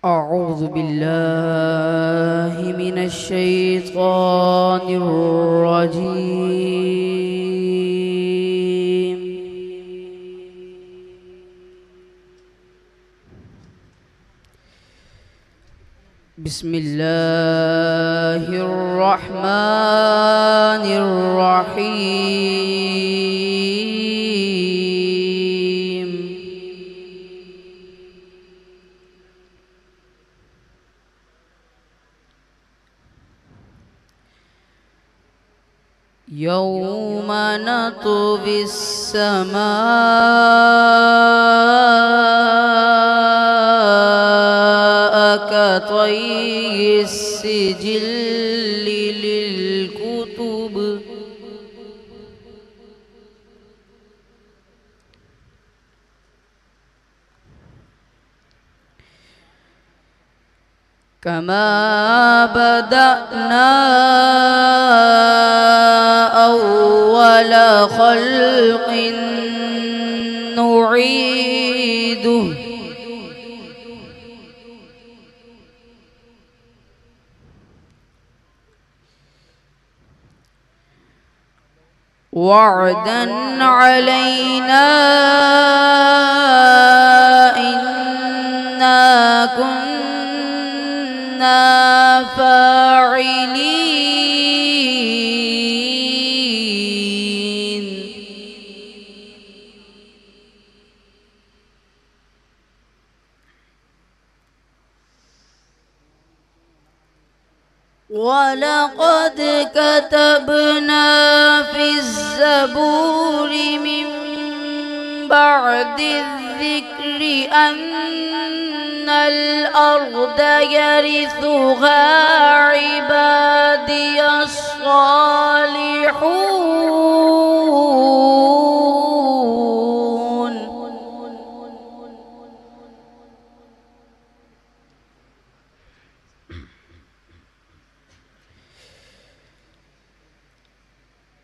أعوذ بالله من الشيطان الرجيم. بسم الله الرحمن الرحيم. يوم نطوي السماء كطي السجل للكتب كما بدأنا أول خلق نعيده وعدا علينا إنا كنا فاعلين. ولقد كتبنا في الزبور من بعد الذكر أن الأرض يرثها عبادي الصالحون.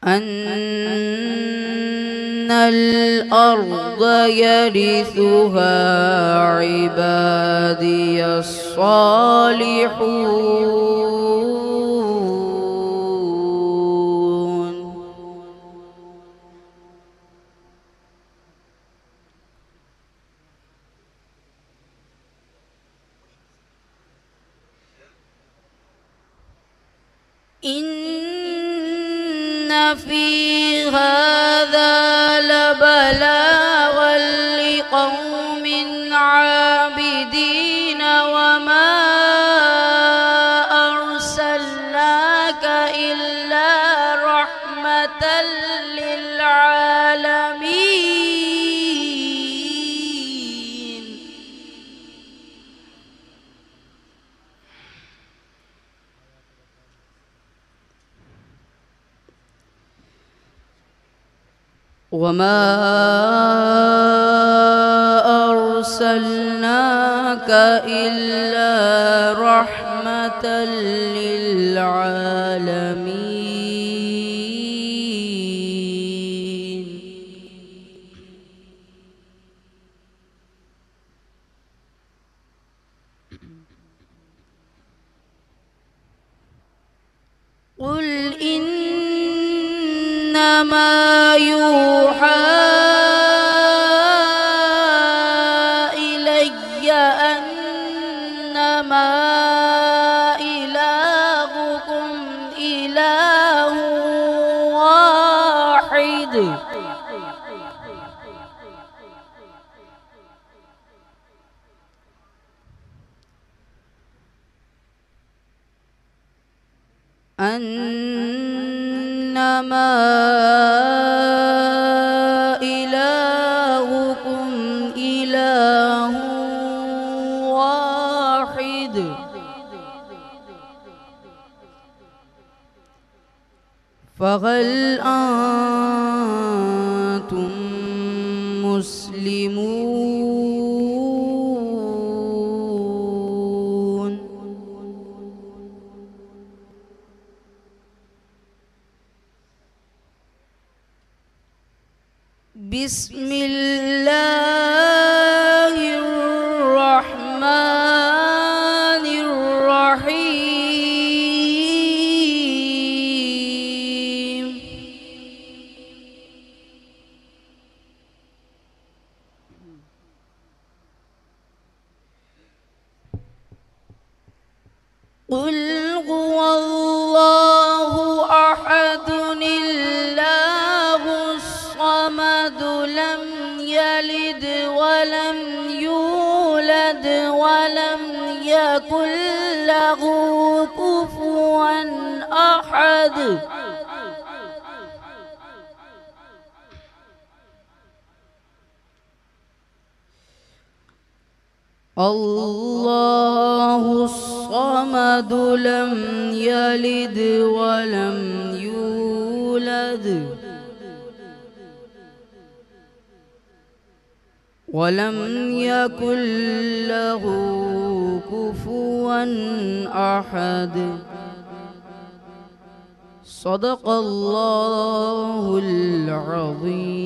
أن الأرض يرثها عبادي الصالحون. إن في هذا لبلاغا لقوم عابدين وما أرسلناك إلا رحمة للعالمين. وما أرسلناك إلا رحمة للعالمين. قل إنما يوحى إلي أنما إلهكم إله واحد أنما إلهكم إله واحد فهل أنتم مسلمون؟ بسم الله الرحمن قل هو الله أحد الله الصمد لم يلد ولم يولد ولم يكن له كفوا أحد. الله الصمد لم يلد ولم يولد ولم يكن له كفوا أحد. صدق الله العظيم.